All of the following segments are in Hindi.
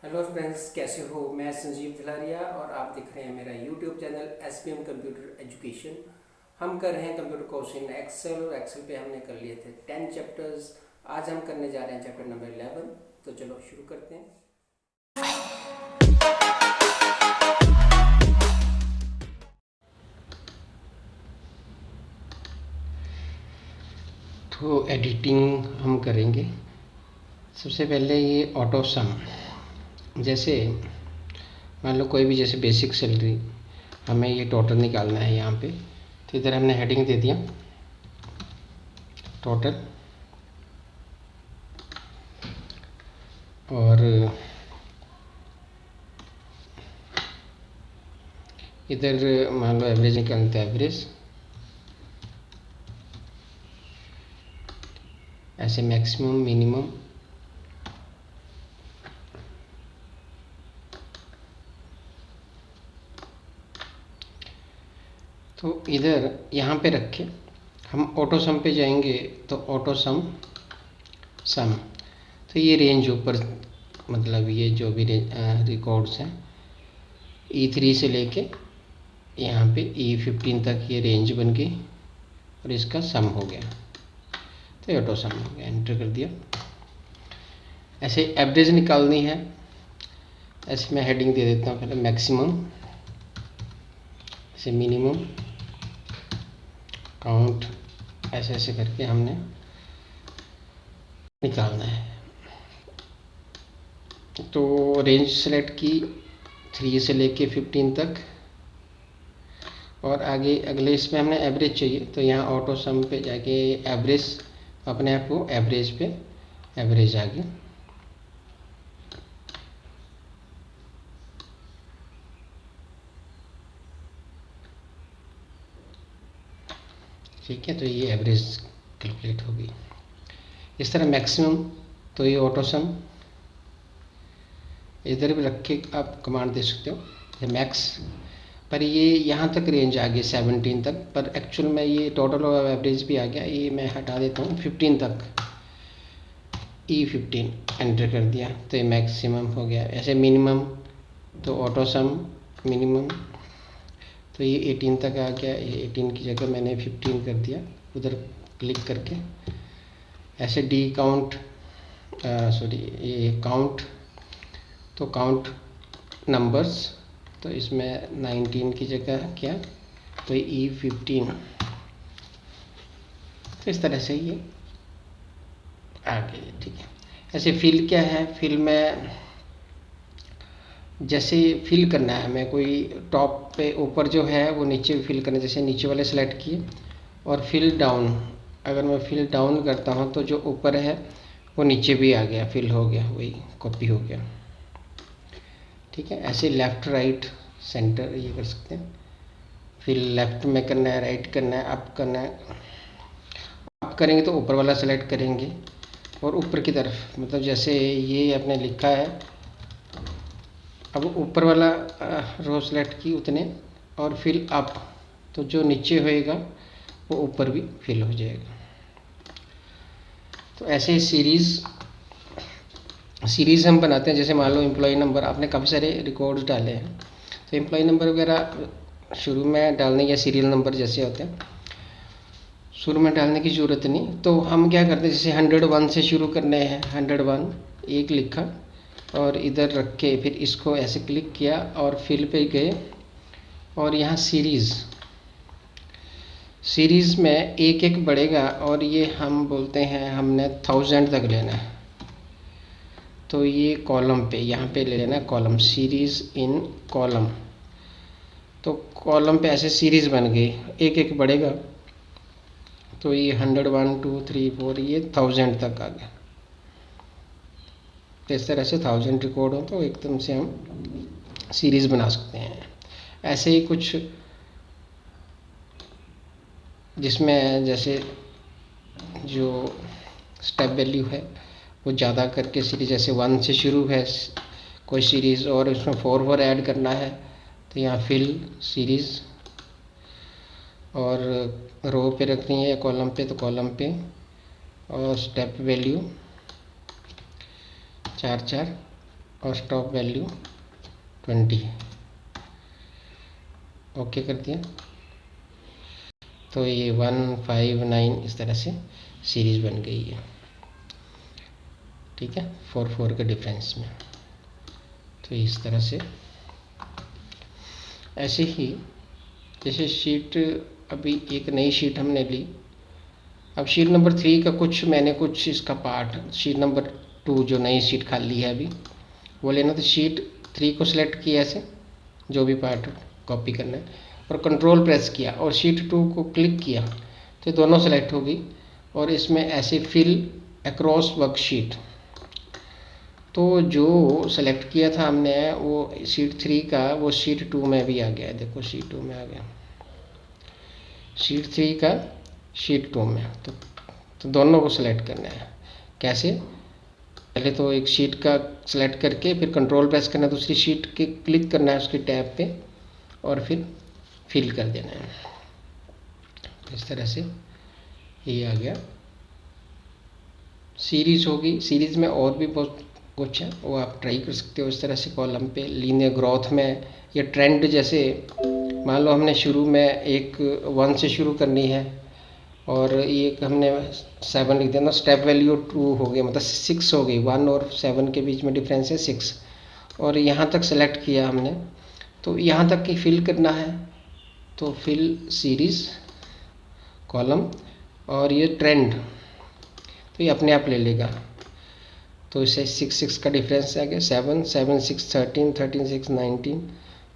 हेलो फ्रेंड्स, कैसे हो। मैं संजीव धलारिया और आप देख रहे हैं मेरा YouTube channel SPM computer education. हम कर रहे हैं कंप्यूटर कोर्स इन एक्सेल और एक्सेल पे हमने कर लिए थे 10 चैप्टर्स। आज हम करने जा रहे हैं चैप्टर नंबर 11। तो चलो शुरू करते हैं। तो एडिटिंग हम करेंगे। सबसे पहले ये ऑटो सम, जैसे मान लो कोई भी जैसे बेसिक सैलरी हमें ये टोटल निकालना है यहाँ पे। तो इधर हमने हेडिंग दे दिया टोटल, और इधर मान लो एवरेज निकालते हैं, एवरेज ऐसे मैक्सिमम मिनिमम, तो इधर यहाँ पे रखे हम ऑटो सम पे जाएंगे। तो ऑटो सम सम, तो ये रेंज ऊपर, मतलब ये जो भी रिकॉर्ड्स हैं E3 से लेके यहाँ पे E15 तक ये रेंज बन गई और इसका सम हो गया। तो ये ऑटो सम हो गया, एंटर कर दिया। ऐसे एवरेज निकालनी है, ऐसे मैं हेडिंग दे देता हूँ पहले मैक्सिमम, ऐसे मिनिमम, काउंट, ऐसे ऐसे करके हमने निकालना है। तो रेंज सेलेक्ट की 3 से लेके 15 तक, और आगे अगले इसमें हमने एवरेज चाहिए। तो यहाँ ऑटो सम पे जाके एवरेज, अपने आप को एवरेज पे एवरेज आ गया। ठीक है, तो ये एवरेज कैलकुलेट होगी। इस तरह मैक्सिमम, तो ये ऑटो सम इधर भी रख के आप कमांड दे सकते हो, ये मैक्स, पर ये यहाँ तक रेंज आ गई 17 तक, पर एक्चुअल में ये टोटल और एवरेज भी आ गया। ये मैं हटा देता हूँ 15 तक, E15 एंटर कर दिया, तो ये मैक्सिमम हो गया। ऐसे मिनिमम, तो ऑटो सम मिनिमम, तो ये 18 तक आ गया। ये 18 की जगह मैंने 15 कर दिया उधर क्लिक करके। ऐसे डी काउंट, सॉरी ये काउंट, तो काउंट नंबर्स, तो इसमें 19 की जगह क्या, तो E15। तो इस तरह से ये आ गई। ठीक है, ऐसे फिल क्या है, फिल में जैसे फिल करना है हमें, कोई टॉप पे ऊपर जो है वो नीचे फिल करना है। जैसे नीचे वाले सेलेक्ट किए और फिल डाउन, अगर मैं फिल डाउन करता हूँ तो जो ऊपर है वो नीचे भी आ गया, फिल हो गया, वही कॉपी हो गया। ठीक है, ऐसे लेफ़्ट राइट सेंटर ये कर सकते हैं। फिर लेफ़्ट में करना है, राइट करना है, अप करना है। अप करेंगे तो ऊपर वाला सेलेक्ट करेंगे और ऊपर की तरफ, मतलब जैसे ये आपने लिखा है, अब ऊपर वाला रो सेलेक्ट की उतने, और फिल अप, तो जो नीचे होएगा वो ऊपर भी फिल हो जाएगा। तो ऐसे सीरीज़ हम बनाते हैं। जैसे मान लो एम्प्लॉय नंबर, आपने काफ़ी सारे रिकॉर्ड्स डाले हैं, तो एम्प्लॉय नंबर वगैरह शुरू में डालने, या सीरियल नंबर जैसे होते हैं, शुरू में डालने की ज़रूरत नहीं। तो हम क्या करते हैं, जैसे 101 से शुरू करने हैं, 101 एक लिखा और इधर रख के फिर इसको ऐसे क्लिक किया और फिल पे गए, और यहाँ सीरीज़ में एक एक बढ़ेगा, और ये हम बोलते हैं हमने 1000 तक लेना है। तो ये कॉलम पे, यहाँ पे ले लेना कॉलम, सीरीज़ इन कॉलम। तो कॉलम पे ऐसे सीरीज़ बन गई, एक एक बढ़ेगा। तो ये 100, 1, 2, 3, 4, ये 1000 तक आ गया। तो इस तरह से 1000 रिकॉर्ड हो तो एकदम से हम सीरीज़ बना सकते हैं। ऐसे ही कुछ जिसमें जैसे जो स्टेप वैल्यू है वो ज़्यादा करके सीरीज़, जैसे 1 से शुरू है कोई सीरीज़ और उसमें 4 ऐड करना है, तो यहाँ फिल सीरीज़, और रो पे रखनी है या कॉलम पे तो कॉलम पे, और स्टेप वैल्यू 4 4 और स्टॉप वैल्यू 20। ओके कर दिया। तो ये 1, 5, 9 इस तरह से सीरीज़ बन गई है। ठीक है, 4 के डिफरेंस में। तो इस तरह से ऐसे ही जैसे शीट, अभी एक नई शीट हमने ली। अब शीट नंबर 3 का मैंने कुछ इसका पार्ट, शीट नंबर 2 जो नई शीट खाली है अभी वो लेना। तो शीट 3 को सिलेक्ट किया ऐसे, जो भी पार्ट कॉपी करना है, और कंट्रोल प्रेस किया और शीट 2 को क्लिक किया तो दोनों सेलेक्ट होगी। और इसमें ऐसे फिल अक्रॉस वर्कशीट, तो जो सेलेक्ट किया था हमने वो शीट 3 का, वो शीट 2 में भी आ गया है। देखो शीट 2 में आ गया, शीट 3 का शीट 2 में। तो दोनों को सिलेक्ट करना है। कैसे? पहले तो एक शीट का सिलेक्ट करके फिर कंट्रोल प्रेस करना है, दूसरी शीट के क्लिक करना है उसकी टैब पे और फिर फिल कर देना है। इस तरह से ये आ गया। सीरीज़ होगी, सीरीज़ में और भी बहुत कुछ है, वो आप ट्राई कर सकते हो। इस तरह से कॉलम पे लीनियर ग्रोथ में या ट्रेंड, जैसे मान लो हमने शुरू में एक 1 से शुरू करनी है और ये हमने 7 लिख दिया, स्टेप वैल्यू 2 हो गया, मतलब 6 हो गई। 1 और 7 के बीच में डिफरेंस है 6, और यहाँ तक सेलेक्ट किया हमने, तो यहाँ तक की फिल करना है। तो फिल सीरीज़ कॉलम और ये ट्रेंड, तो ये अपने आप ले लेगा। तो इसे 6 का डिफरेंस आ गया, 7, 7, 6, 13, 13, 6, 19,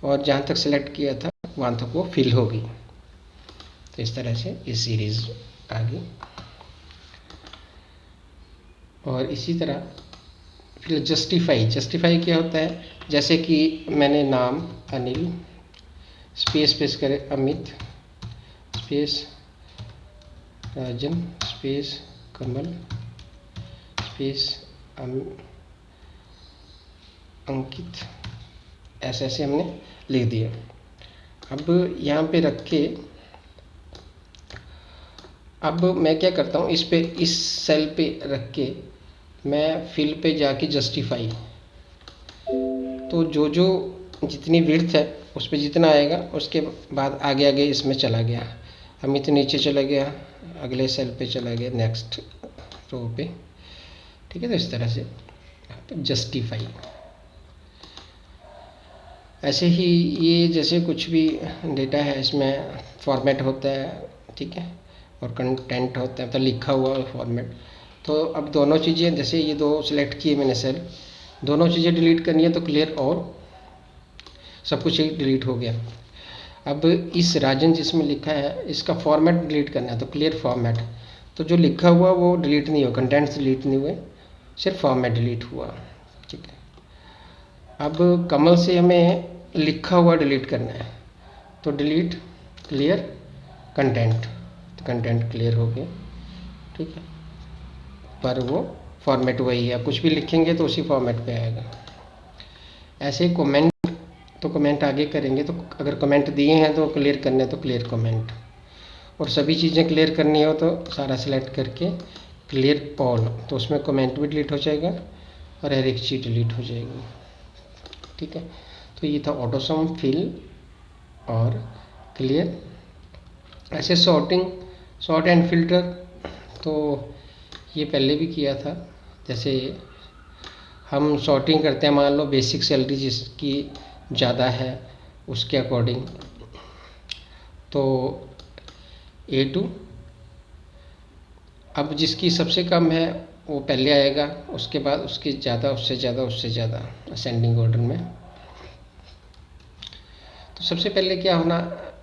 और जहाँ तक सेलेक्ट किया था वहाँ तक वो फिल होगी। तो इस तरह से ये सीरीज़ आ गई। और इसी तरह फिर जस्टिफाई क्या होता है? जैसे कि मैंने नाम अनिल स्पेस करें अमित स्पेस राजन स्पेस कमल स्पेस अंकित, ऐसे हमने लिख दिया। अब यहाँ पे रख के अब मैं क्या करता हूँ, इस सेल पे रख के मैं फिल पे जाके जस्टिफाई, तो जो जितनी विड्थ है उस पर जितना आएगा उसके बाद आगे आगे इसमें चला गया। अमित नीचे चला गया, अगले सेल पे चला गया, नेक्स्ट रो पे। ठीक है, तो इस तरह से जस्टिफाई। ऐसे ही ये जैसे कुछ भी डेटा है इसमें फॉर्मेट होता है, ठीक है, और कंटेंट होता है, मतलब लिखा हुआ फॉर्मेट। तो अब दोनों चीज़ें, जैसे ये 2 सिलेक्ट किए मैंने सेल, दोनों चीज़ें डिलीट करनी है तो क्लियर और सब कुछ ही डिलीट हो गया। अब इस राजन जिसमें लिखा है इसका फॉर्मेट डिलीट करना है तो क्लियर फॉर्मेट। तो जो लिखा हुआ वो डिलीट नहीं हुआ, कंटेंट्स डिलीट नहीं हुए, सिर्फ फॉर्मेट डिलीट हुआ। ठीक है। अब कमल से हमें लिखा हुआ डिलीट करना है तो डिलीट क्लियर कंटेंट, तो कंटेंट क्लियर हो गया। ठीक है, पर वो फॉर्मेट वही है, कुछ भी लिखेंगे तो उसी फॉर्मेट पे आएगा। ऐसे कमेंट, तो कमेंट आगे करेंगे, तो अगर कमेंट दिए हैं तो क्लियर करने हैं तो क्लियर कमेंट, और सभी चीज़ें क्लियर करनी हो तो सारा सेलेक्ट करके क्लियर ऑल, तो उसमें कमेंट भी डिलीट हो जाएगा और हर एक चीज़ डिलीट हो जाएगी। ठीक है, तो ये था ऑटोसम, फिल और क्लियर। ऐसे सॉर्ट एंड फिल्टर, तो ये पहले भी किया था। जैसे हम सॉर्टिंग करते हैं, मान लो बेसिक सैलरी जिसकी ज़्यादा है उसके अकॉर्डिंग, तो A2, अब जिसकी सबसे कम है वो पहले आएगा, उसके बाद उसकी ज़्यादा, उससे ज़्यादा, उससे ज़्यादा, असेंडिंग ऑर्डर में। तो सबसे पहले क्या होना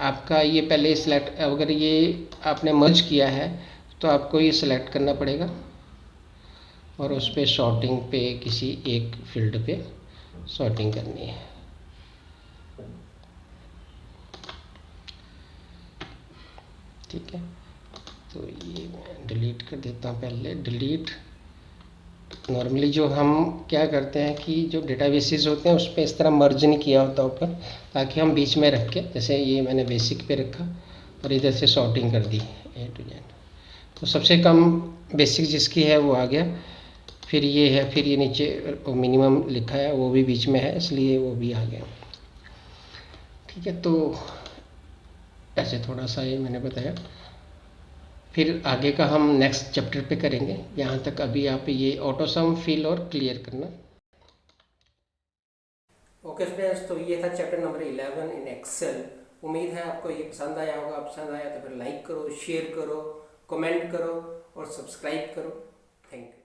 आपका, ये पहले सिलेक्ट, अगर ये आपने मर्ज किया है तो आपको ये सिलेक्ट करना पड़ेगा और उस पर सॉर्टिंग पे किसी एक फील्ड पे सॉर्टिंग करनी है। ठीक है, तो ये मैं डिलीट कर देता हूँ। पहले डिलीट, नॉर्मली जो हम क्या करते हैं कि जो डेटाबेसेस होते हैं उस पर इस तरह मर्ज नहीं किया होता ऊपर, ताकि हम बीच में रख के, जैसे ये मैंने बेसिक पे रखा और इधर से सॉर्टिंग कर दी A to Z। तो सबसे कम बेसिक जिसकी है वो आ गया, फिर ये है, फिर ये नीचे मिनिमम लिखा है वो भी बीच में है, इसलिए वो भी आ गया। ठीक है, तो ऐसे थोड़ा सा ये मैंने बताया। फिर आगे का हम नेक्स्ट चैप्टर पे करेंगे। यहाँ तक अभी आप ये ऑटो सम फिल और क्लियर करना। ओके फ्रेंड्स, तो ये था चैप्टर नंबर 11 इन एक्सेल। उम्मीद है आपको ये पसंद आया होगा। पसंद आया तो फिर लाइक करो, शेयर करो, कमेंट करो और सब्सक्राइब करो। Thank you.